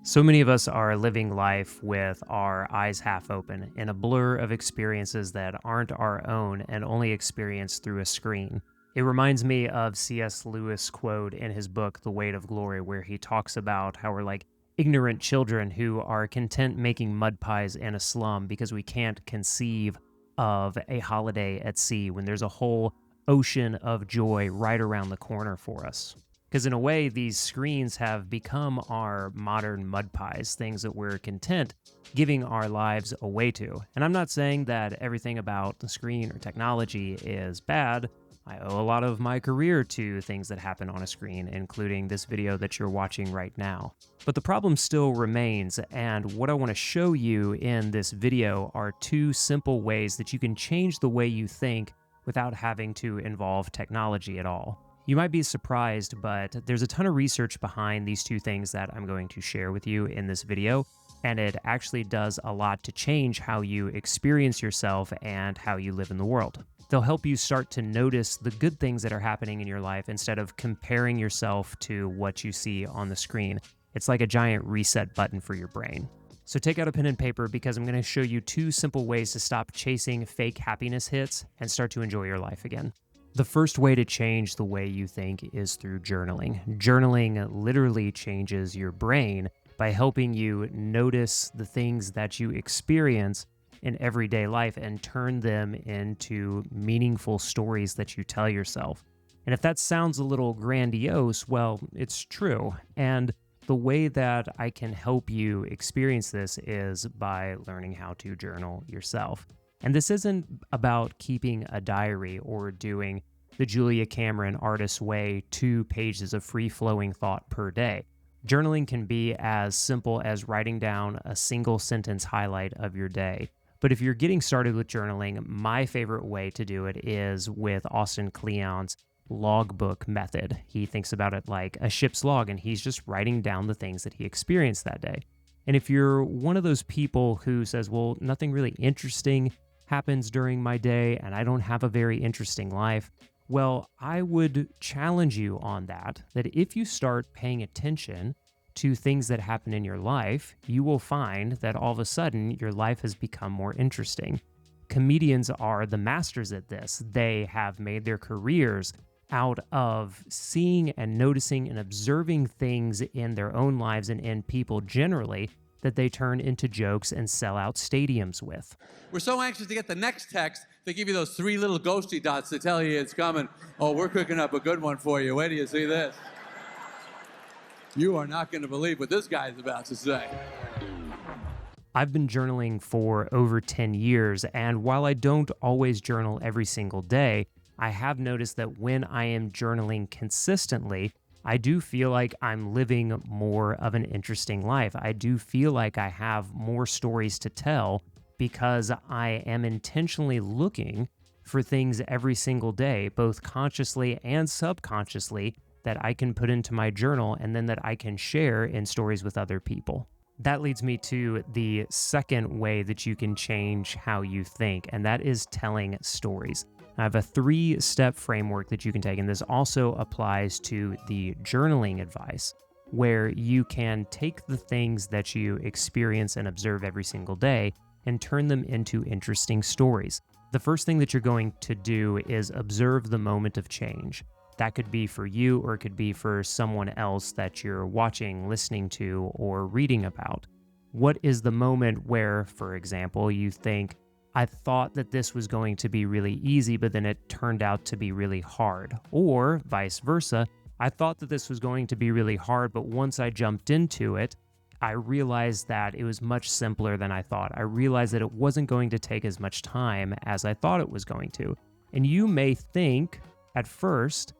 So many of us are living life with our eyes half open in a blur of experiences that aren't our own and only experienced through a screen. It reminds me of C.S. Lewis' quote in his book, The Weight of Glory, where he talks about how we're like ignorant children who are content making mud pies in a slum because we can't conceive of a holiday at sea when there's a whole ocean of joy right around the corner for us. Because in a way, these screens have become our modern mud pies, things that we're content giving our lives away to. And I'm not saying that everything about the screen or technology is bad. I owe a lot of my career to things that happen on a screen, including this video that you're watching right now. But the problem still remains, and what I want to show you in this video are two simple ways that you can change the way you think without having to involve technology at all. You might be surprised, but there's a ton of research behind these two things that I'm going to share with you in this video, and it actually does a lot to change how you experience yourself and how you live in the world. They'll help you start to notice the good things that are happening in your life instead of comparing yourself to what you see on the screen. It's like a giant reset button for your brain. So take out a pen and paper because I'm going to show you two simple ways to stop chasing fake happiness hits and start to enjoy your life again. The first way to change the way you think is through journaling. Journaling literally changes your brain by helping you notice the things that you experience in everyday life and turn them into meaningful stories that you tell yourself. And if that sounds a little grandiose, well, it's true. And the way that I can help you experience this is by learning how to journal yourself. And this isn't about keeping a diary or doing the Julia Cameron artist's way 2 pages of free-flowing thought per day. Journaling can be as simple as writing down a single sentence highlight of your day. But if you're getting started with journaling, my favorite way to do it is with Austin Kleon's logbook method. He thinks about it like a ship's log, and he's just writing down the things that he experienced that day. And if you're one of those people who says, well, nothing really interesting happens during my day and I don't have a very interesting life, well, I would challenge you on that if you start paying attention to things that happen in your life, you will find that all of a sudden your life has become more interesting. Comedians are the masters at this. They have made their careers out of seeing and noticing and observing things in their own lives and in people generally that they turn into jokes and sell out stadiums with. We're so anxious to get the next text, they give you those 3 little ghosty dots to tell you it's coming. Oh, we're cooking up a good one for you. Wait till you see this. You are not going to believe what this guy's about to say. I've been journaling for over 10 years, and while I don't always journal every single day, I have noticed that when I am journaling consistently, I do feel like I'm living more of an interesting life. I do feel like I have more stories to tell because I am intentionally looking for things every single day, both consciously and subconsciously, that I can put into my journal and then that I can share in stories with other people. That leads me to the second way that you can change how you think, and that is telling stories. I have a 3-step framework that you can take, and this also applies to the journaling advice, where you can take the things that you experience and observe every single day and turn them into interesting stories. The first thing that you're going to do is observe the moment of change. That could be for you, or it could be for someone else that you're watching, listening to, or reading about. What is the moment where, for example, you think, I thought that this was going to be really easy, but then it turned out to be really hard? Or vice versa, I thought that this was going to be really hard, but once I jumped into it, I realized that it was much simpler than I thought. I realized that it wasn't going to take as much time as I thought it was going to. And you may think at first,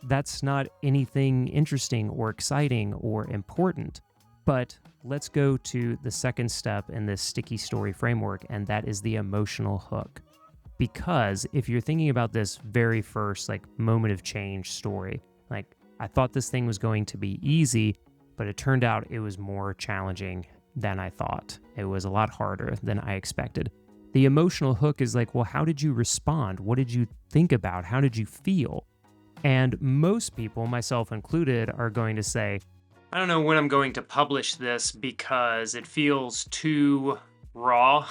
that's not anything interesting or exciting or important. But let's go to the second step in this sticky story framework, and that is the emotional hook. Because if you're thinking about this very first moment of change story, I thought this thing was going to be easy, but it turned out it was more challenging than I thought. It was a lot harder than I expected. The emotional hook is well, how did you respond? What did you think about? How did you feel? And most people, myself included, are going to say, I don't know when I'm going to publish this because it feels too raw.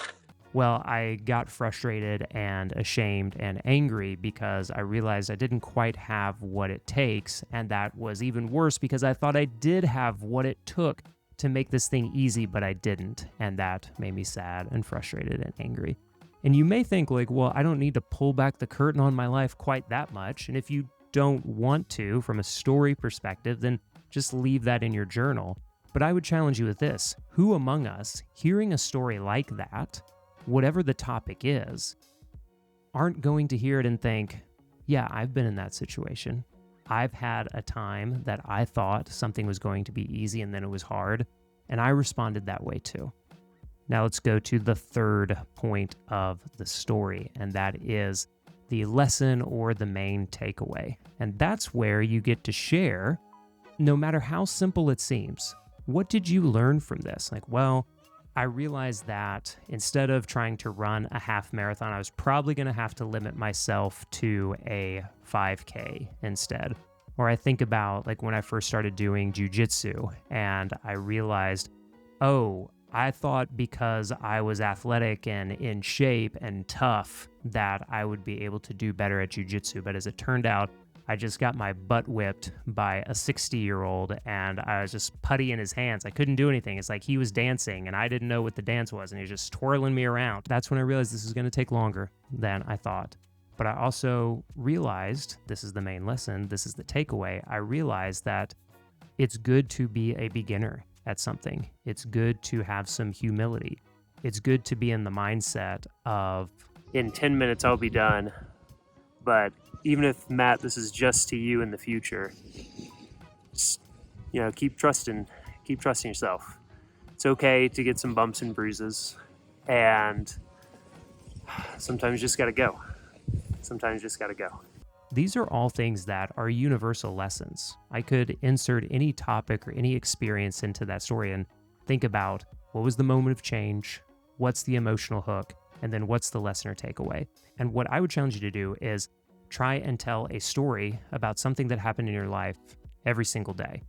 Well, I got frustrated and ashamed and angry because I realized I didn't quite have what it takes, and that was even worse because I thought I did have what it took to make this thing easy, but I didn't, and that made me sad and frustrated and angry. And you may think like, well, I don't need to pull back the curtain on my life quite that much, and if you don't want to from a story perspective, then just leave that in your journal. But I would challenge you with this: who among us, hearing a story like that, whatever the topic is, aren't going to hear it and think, yeah, I've been in that situation. I've had a time that I thought something was going to be easy and then it was hard, and I responded that way too. Now let's go to the third point of the story, and that is the lesson or the main takeaway. And that's where you get to share, no matter how simple it seems. What did you learn from this? Like, well, I realized that instead of trying to run a half marathon, I was probably going to have to limit myself to a 5K instead. Or I think about like when I first started doing jujitsu and I realized, oh, I thought because I was athletic and in shape and tough that I would be able to do better at jujitsu. But as it turned out, I just got my butt whipped by a 60-year-old and I was just putty in his hands. I couldn't do anything. It's like he was dancing and I didn't know what the dance was and he was just twirling me around. That's when I realized this is going to take longer than I thought. But I also realized, this is the main lesson, this is the takeaway, I realized that it's good to be a beginner at something. It's good to have some humility. It's good to be in the mindset of, in 10 minutes I'll be done. But even if, Matt, this is just to you in the future, just, keep trusting yourself. It's okay to get some bumps and bruises, and sometimes you just gotta go. These are all things that are universal lessons. I could insert any topic or any experience into that story and think about what was the moment of change, what's the emotional hook, and then what's the lesson or takeaway. And what I would challenge you to do is try and tell a story about something that happened in your life every single day.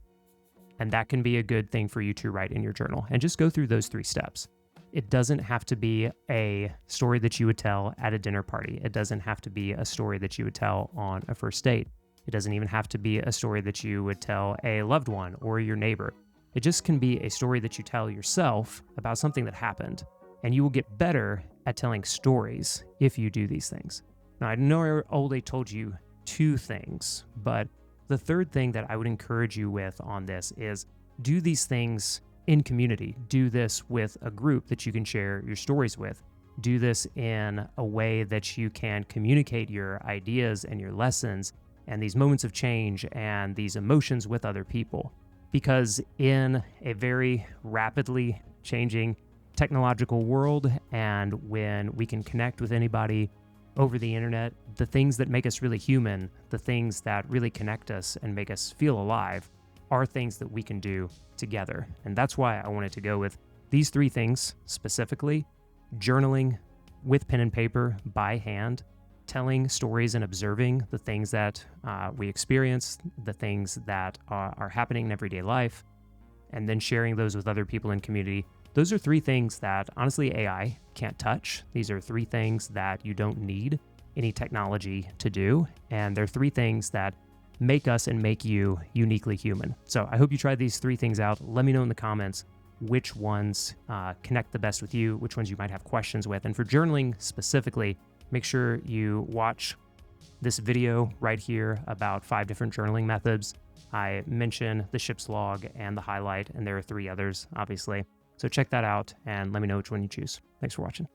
And that can be a good thing for you to write in your journal. And just go through those 3 steps. It doesn't have to be a story that you would tell at a dinner party. It doesn't have to be a story that you would tell on a first date. It doesn't even have to be a story that you would tell a loved one or your neighbor. It just can be a story that you tell yourself about something that happened. And you will get better at telling stories if you do these things. Now, I know I only told you 2 things, but the third thing that I would encourage you with on this is do these things in community. Do this with a group that you can share your stories with. Do this in a way that you can communicate your ideas and your lessons and these moments of change and these emotions with other people. Because in a very rapidly changing technological world, and when we can connect with anybody over the internet, the things that make us really human, the things that really connect us and make us feel alive, are things that we can do together. And that's why I wanted to go with these 3 things specifically: journaling with pen and paper by hand, telling stories and observing the things that we experience, the things that are happening in everyday life, and then sharing those with other people in community. Those are 3 things that honestly AI can't touch. These are 3 things that you don't need any technology to do. And they're 3 things that make us and make you uniquely human. So I hope you try these 3 things out. Let me know in the comments which ones connect the best with you, which ones you might have questions with. And for journaling specifically, make sure you watch this video right here about 5 different journaling methods. I mention the ship's log and the highlight, and there are 3 others, obviously. So check that out and let me know which one you choose. Thanks for watching.